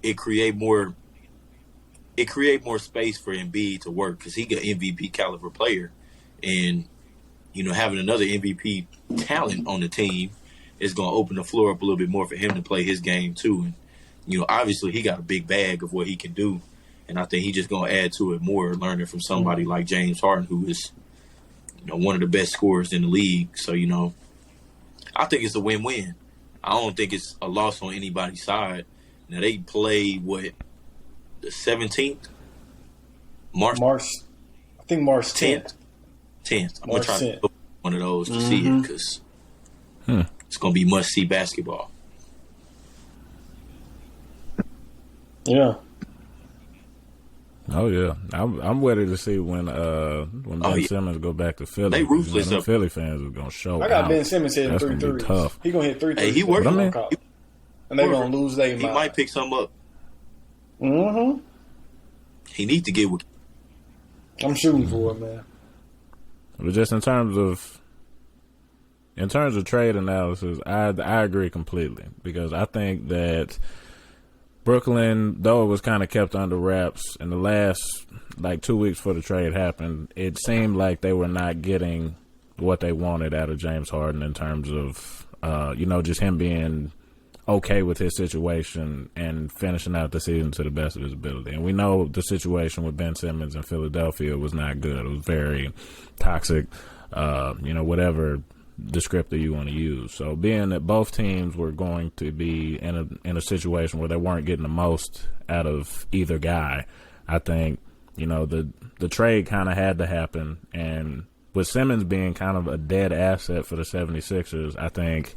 it create more space for Embiid to work, because he got MVP caliber player, and you know, having another MVP talent on the team is gonna open the floor up a little bit more for him to play his game too. And you know, obviously he got a big bag of what he can do, and I think he's just gonna add to it more, learning from somebody like James Harden, who is, you know, one of the best scorers in the league. So, you know, I think it's a win-win. I don't think it's a loss on anybody's side. Now, they play, the 17th? March. I think March 10th. 10th. I'm going to try to go one of those to see it, because it's going to be must-see basketball. Yeah. Oh yeah, I'm ready to see when Ben Simmons go back to Philly. They ruthless. You know, Philly fans are gonna show. I got Ben Simmons hitting 3 threes. Tough. He gonna hit 3 threes. Hey, he working on college, and they gonna lose their mind. He might pick some up. Mm-hmm. He needs to get with. I'm shooting for it, man. But just in terms of trade analysis, I agree completely, because I think that Brooklyn, though it was kind of kept under wraps in the last 2 weeks before the trade happened, it seemed like they were not getting what they wanted out of James Harden in terms of, just him being okay with his situation and finishing out the season to the best of his ability. And we know the situation with Ben Simmons in Philadelphia was not good. It was very toxic, whatever descriptor you want to use. So being that both teams were going to be in a situation where they weren't getting the most out of either guy, I think, the trade kind of had to happen. And with Simmons being kind of a dead asset for the 76ers, I think,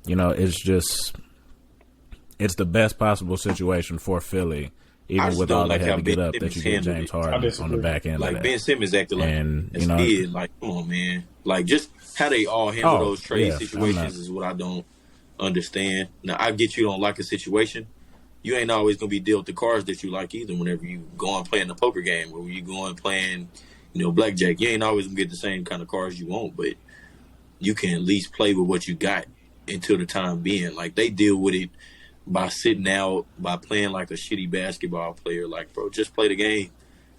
it's the best possible situation for Philly, even with all they had to get up, that you get James Harden on the back end of that. Ben Simmons acted like a kid. Like, come on, man. Like, just how they all handle those trade situations is what I don't understand. Now, I get you don't like a situation. You ain't always going to be dealt the cards that you like either whenever you go and play in the poker game or when you go and playing, blackjack. You ain't always going to get the same kind of cards you want, but you can at least play with what you got until the time being. Like, they deal with it by sitting out, by playing like a shitty basketball player. Like, bro, just play the game.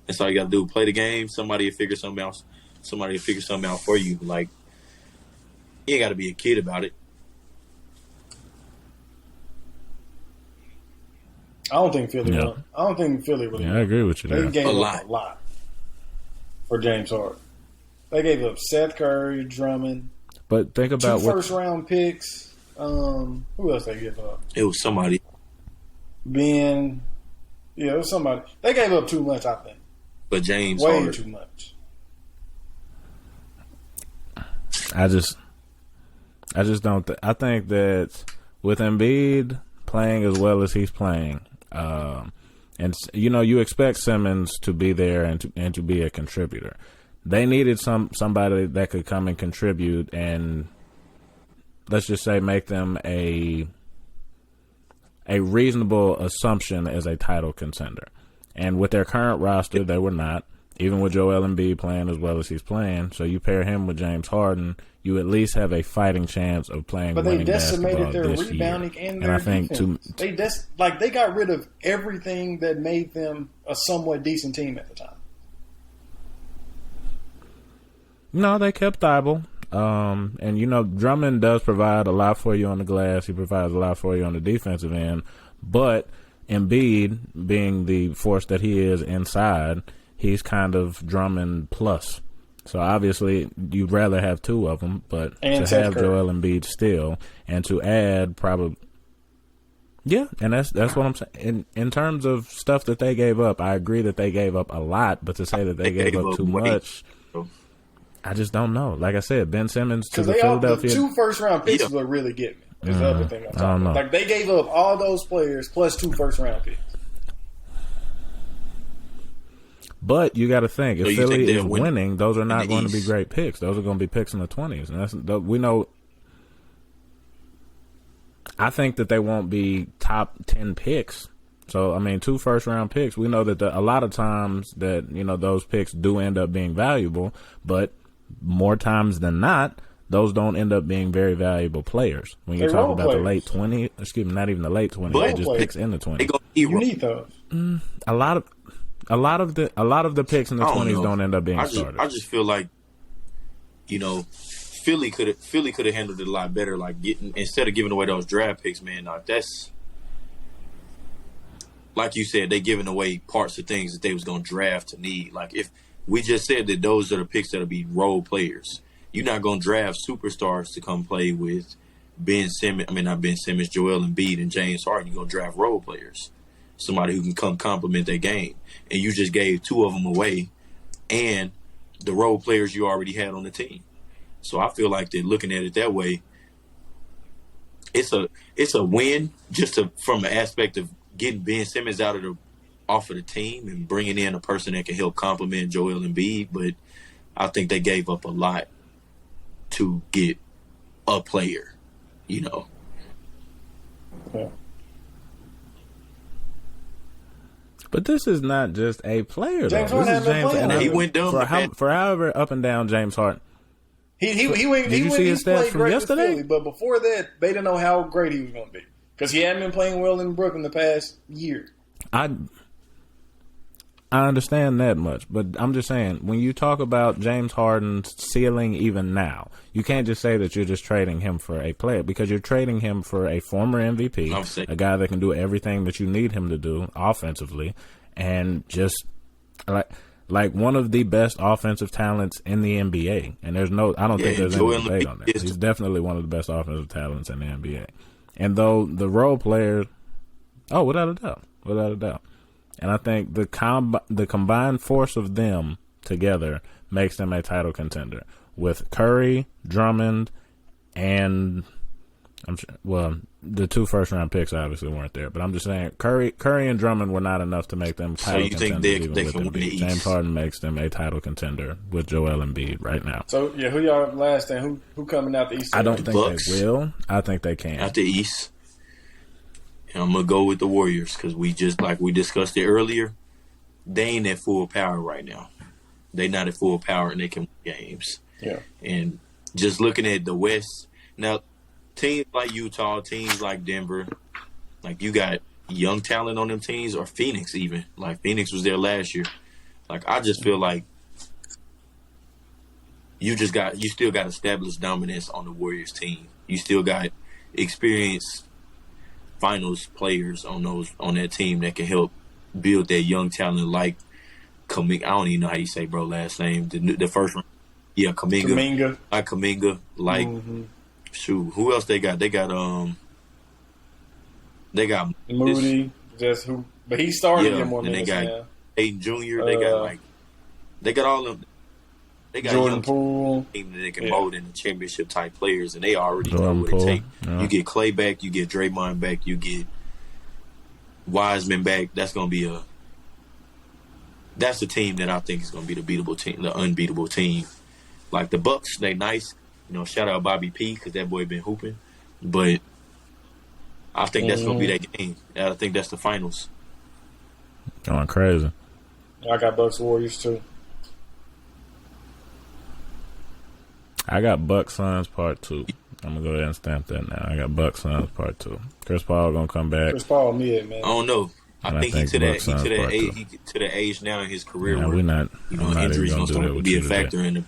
That's all you got to do. Play the game. Somebody will figure something else. Somebody will figure something out for you. Like, you ain't got to be a kid about it. I don't think Philly really. Yeah, I agree with you there. They gave up a lot for James Harden. They gave up Seth Curry, Drummond. But think about 2 first-round picks. Who else they give up? It was somebody. It was somebody. They gave up too much, I think. But James way Harden. Too much. I just don't. I think that with Embiid playing as well as he's playing, and you expect Simmons to be there and to be a contributor. They needed somebody that could come and contribute and, let's just say, make them a reasonable assumption as a title contender. And with their current roster, they were not. Even with Joel Embiid playing as well as he's playing, so you pair him with James Harden, you at least have a fighting chance of playing winning basketball this year. But they decimated their rebounding and their defense. They got rid of everything that made them a somewhat decent team at the time. No, they kept Thibault. And, Drummond does provide a lot for you on the glass. He provides a lot for you on the defensive end. But Embiid, being the force that he is inside, he's kind of Drummond plus. So, obviously, you'd rather have 2 of them. But to have Joel Embiid still and to add probably... Yeah, and that's what I'm saying. In terms of stuff that they gave up, I agree that they gave up a lot. But to say that they gave up too much... I just don't know. Like I said, Ben Simmons to the Philadelphia... The 2 first-round picks will really get me. Is the other thing I'm talking about. Like, they gave up all those players plus 2 first-round picks. But you got to think, if Philly is winning, those are not going to be great picks. Those are going to be picks in the 20s. And we know... I think that they won't be top 10 picks. So, 2 first-round picks. We know that a lot of times that, those picks do end up being valuable, but more times than not, those don't end up being very valuable players. When you talk about the late 20s, not even the late 20s, just picks in the 20s. You need those. A lot of the picks in the 20s don't end up being starters. I just feel like, Philly could have handled it a lot better. Like, instead of giving away those draft picks, man, that's. Like you said, they giving away parts of things that they was going to draft to need. Like, if we just said that those are the picks that'll be role players, you're not going to draft superstars to come play with Joel Embiid and James Harden. You're going to draft role players, somebody who can come complement their game. And you just gave 2 of them away and the role players you already had on the team. So I feel like they're looking at it that way. It's a win from the aspect of getting Ben Simmons off of the team and bringing in a person that can help complement Joel Embiid, but I think they gave up a lot to get a player, Yeah. But this is not just a player, James though. Harden This is James, and he went dumb for however up and down James Harden. He went. Did you see his stats from yesterday? Philly, but before that, they didn't know how great he was going to be Because he hadn't been playing well in Brooklyn the past year. I understand that much, but I'm just saying, when you talk about James Harden's ceiling even now, you can't just say that you're just trading him for a player, because you're trading him for a former MVP, a guy that can do everything that you need him to do offensively, and just like one of the best offensive talents in the NBA. And I don't think there's any debate on that. He's definitely one of the best offensive talents in the NBA. And though the role players, without a doubt. And I think the combined force of them together makes them a title contender. With Curry, Drummond, and the 2 first-round picks obviously weren't there. But I'm just saying, Curry and Drummond were not enough to make them title contenders. So you think they can win the East? James Harden makes them a title contender with Joel Embiid right now. So, yeah, who y'all last thing? Who coming out the East? I don't think they will. I think they can. Out the East. And I'm going to go with the Warriors because we just, like we discussed it earlier, they ain't at full power right now. They not at full power and they can win games. Yeah. And just looking at the West, now teams like Utah, teams like Denver, like you got young talent on them teams, or Phoenix even. Like Phoenix was there last year. Like I just feel like you still got established dominance on the Warriors team. You still got experienced finals players on that team that can help build that young talent like Kuminga. I don't even know how you say bro last name. The first one. Yeah, Kuminga. Like Kuminga. Like shoot, who else they got? They got Moody, but he started to get more minutes. And they got Aiden Jr. They got all of them. They got Jordan Poole team that they can mold into championship type players, and they already know what it takes. Yeah. You get Clay back, you get Draymond back, you get Wiseman back. That's the team that I think is gonna be the beatable team, the unbeatable team. Like the Bucks, they nice. Shout out Bobby P because that boy been hooping. But I think that's gonna be that game. I think that's the finals. Going crazy. I got Bucks Warriors too. I got Bucks Suns Part 2. I'm gonna go ahead and stamp that now. I got Bucks Suns Part 2. Chris Paul gonna come back. Chris Paul mid, man. I don't know. I think he to the age now in his career where injuries gonna start to be a factor in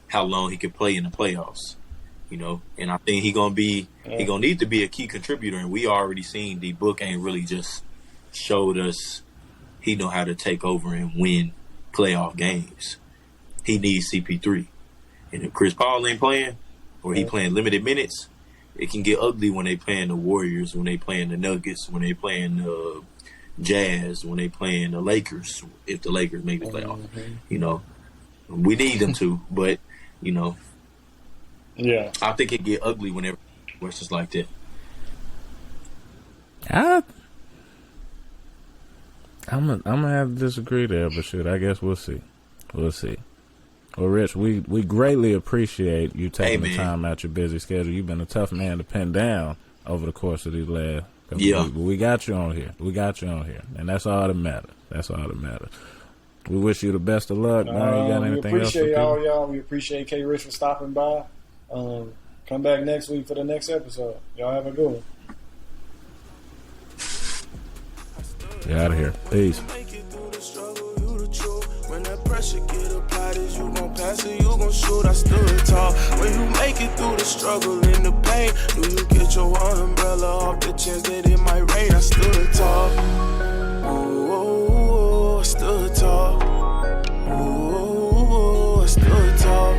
how long he can play in the playoffs. And I think he gonna need to be a key contributor. And we already seen D Book ain't really just showed us he know how to take over and win playoff games. He needs CP3. And if Chris Paul ain't playing, or he playing limited minutes, it can get ugly when they playing the Warriors, when they playing the Nuggets, when they playing the Jazz, when they playing the Lakers, if the Lakers make the playoff. We need them to, but, yeah, I think it get ugly whenever it's just like that. I'm gonna have to disagree there, but shit, I guess we'll see. Well, Rich, we greatly appreciate you taking the time out your busy schedule. You've been a tough man to pin down over the course of these last couple weeks. But we got you on here. And that's all that matters. We wish you the best of luck. You got anything else? We appreciate all y'all. We appreciate K. Rich for stopping by. Come back next week for the next episode. Y'all have a good one. Get out of here. Peace. Pressure get applied, is you gon' pass it, you gon' shoot, I stood tall. When you make it through the struggle and the pain, do you get your umbrella off the chance that it might rain? I stood tall. Ooh, I stood tall. Ooh, I stood tall.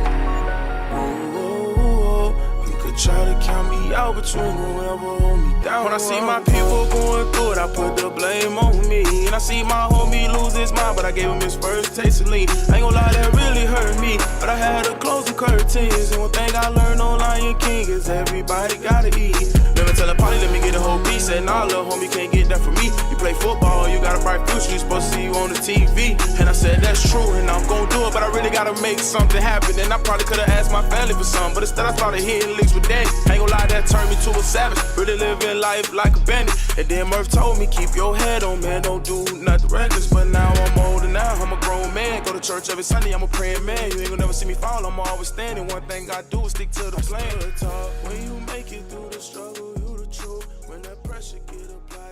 Ooh, you could try to count me out, but you ain't gon' ever hold me down. When I see my people going through it, I put the blame on me. And I see my homie lose his mind, but I gave him his first taste of lean. I ain't gon' lie, that really hurt me, but I had to close the curtains. And one thing I learned on Lion King is everybody gotta eat. Never tell a party, let me get a whole piece. And nah, little homie, can't get that from me. You play football, you got a bright future, you supposed to see you on the TV. And I said that's true, and I'm gon' do it, but I really gotta make something happen. And I probably could've asked my family for something, but instead I started hitting licks with daddy. I ain't gon' lie, that turned me to a savage. Really living life like a bandit. And then Murph told me, keep your head on, man, don't do nothing reckless. But now I'm older now, I'm a grown man. Go to church every Sunday, I'm a praying man. You ain't gonna never see me fall, I'm always standing. One thing I do is stick to the plan. When you make it through the struggle, you the truth. When that pressure should get applied.